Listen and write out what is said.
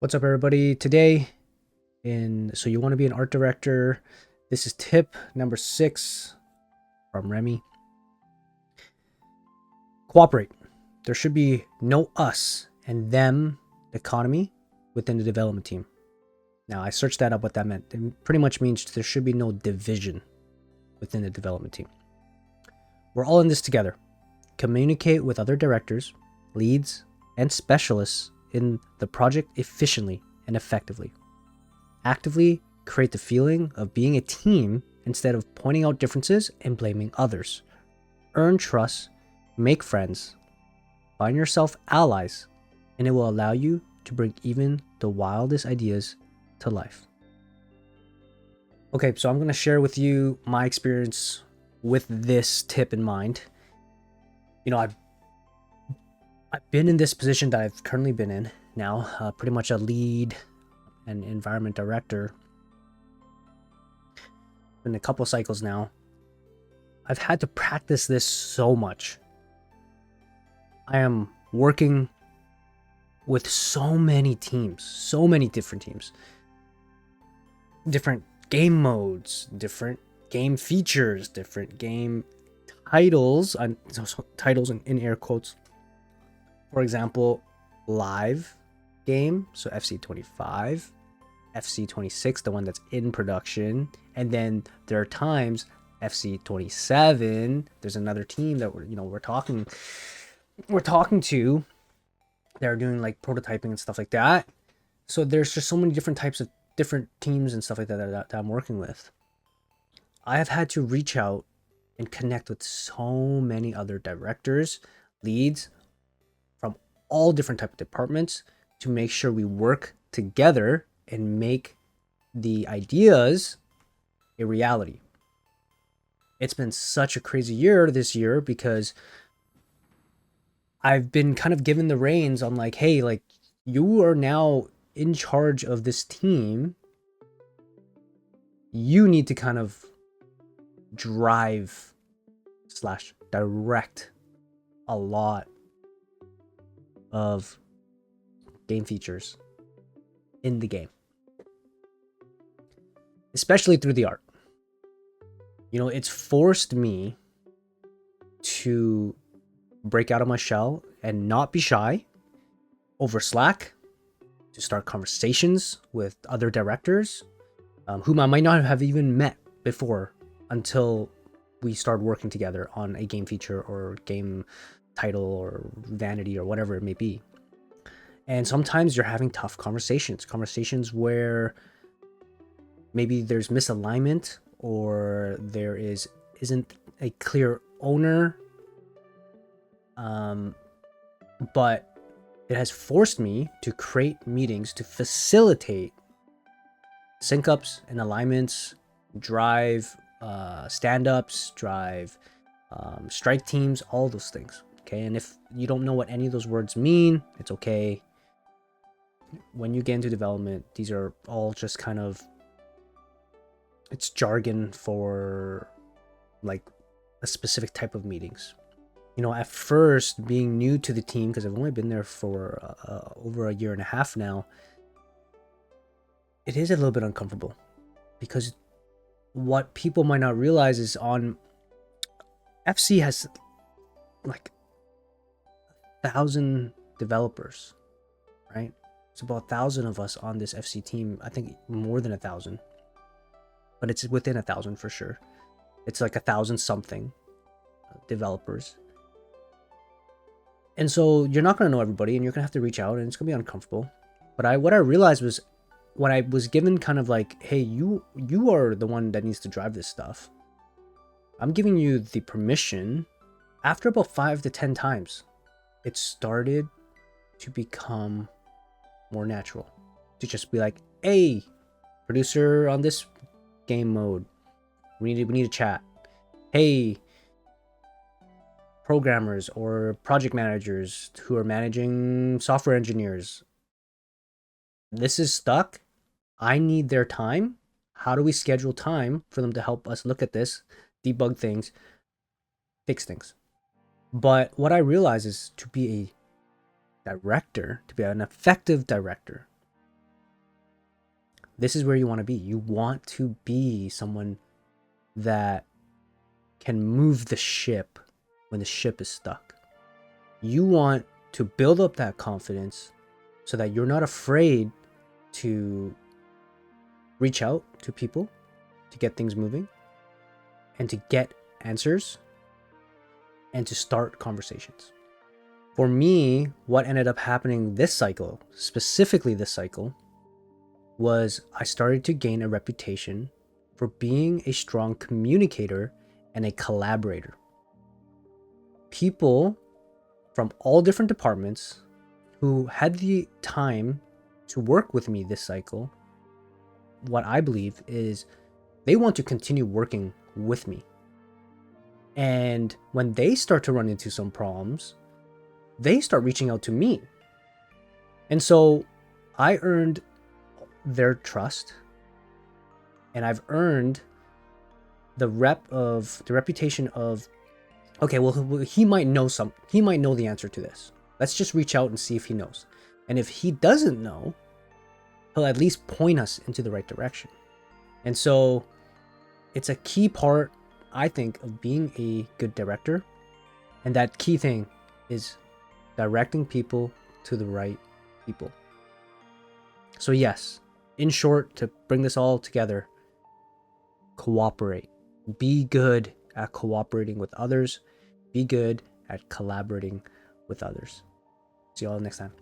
What's up, everybody? Today, so you want to be an art director. This is tip number 6 from Remy. Cooperate. There should be no us and them economy within the development team. Now, I searched that up, what that meant. It pretty much means there should be no division within the development team. We're all in this together. Communicate with other directors, leads, and specialists in the project efficiently and effectively. Actively create the feeling of being a team instead of pointing out differences and blaming others. Earn trust, make friends, find yourself allies, and it will allow you to bring even the wildest ideas to life. Okay, so I'm going to share with you my experience with this tip in mind. I've been in this position that I've currently been in now, pretty much a lead and environment director. In a couple cycles now. I've had to practice this so much. I am working with so many teams, so many different teams, different game modes, different game features, different game titles, titles in air quotes. For example, live game, so FC25, FC26, the one that's in production, and then there are times FC27. There's another team that we're talking to. They're doing like prototyping and stuff like that. So there's just so many different types of different teams and stuff like that I'm working with. I have had to reach out and connect with so many other directors, leads from all different type of departments to make sure we work together and make the ideas a reality. It's been such a crazy year this year because I've been kind of given the reins on like, hey, like you are now in charge of this team. You need to kind of drive / direct a lot of game features in the game, especially through the art. It's forced me to break out of my shell and not be shy over Slack, to start conversations with other directors whom I might not have even met before until we start working together on a game feature or game title or vanity or whatever it may be. And sometimes you're having tough conversations where maybe there's misalignment or there isn't a clear owner. But it has forced me to create meetings to facilitate sync ups and alignments, drive stand-ups, drive strike teams, all those things. Okay, and if you don't know what any of those words mean, it's okay. When you get into development, these are all just kind of, it's jargon for like a specific type of meetings. At first, being new to the team, because I've only been there for over a year and a half now, it is a little bit uncomfortable because what people might not realize is on FC has like 1,000 developers, right? It's about 1,000 of us on this FC team. I think more than 1,000, but it's within 1,000 for sure. It's like 1,000 something developers. And so you're not going to know everybody and you're going to have to reach out and it's going to be uncomfortable. But what I realized was when I was given kind of like, hey, you are the one that needs to drive this stuff. I'm giving you the permission. After about 5 to 10 times, it started to become more natural to just be like, hey, producer on this game mode, we need to chat. Hey, programmers or project managers who are managing software engineers, this is stuck. I need their time. How do we schedule time for them to help us look at this, debug things, fix things? But what I realize is to be a director, to be an effective director, this is where you want to be. You want to be someone that can move the ship when the ship is stuck. You want to build up that confidence so that you're not afraid to reach out to people to get things moving and to get answers and to start conversations. For me, what ended up happening this cycle, specifically this cycle, was I started to gain a reputation for being a strong communicator and a collaborator. People from all different departments who had the time to work with me this cycle, what I believe is they want to continue working with me. And when they start to run into some problems, they start reaching out to me. And so I earned their trust, and I've earned the reputation of, okay, well, he might know the answer to this. Let's just reach out and see if he knows. And if he doesn't know, he'll at least point us into the right direction. And so it's a key part, I think, of being a good director. And that key thing is directing people to the right people. So yes, in short, to bring this all together, cooperate. Be good at cooperating with others. Be good at collaborating with others. See you all next time.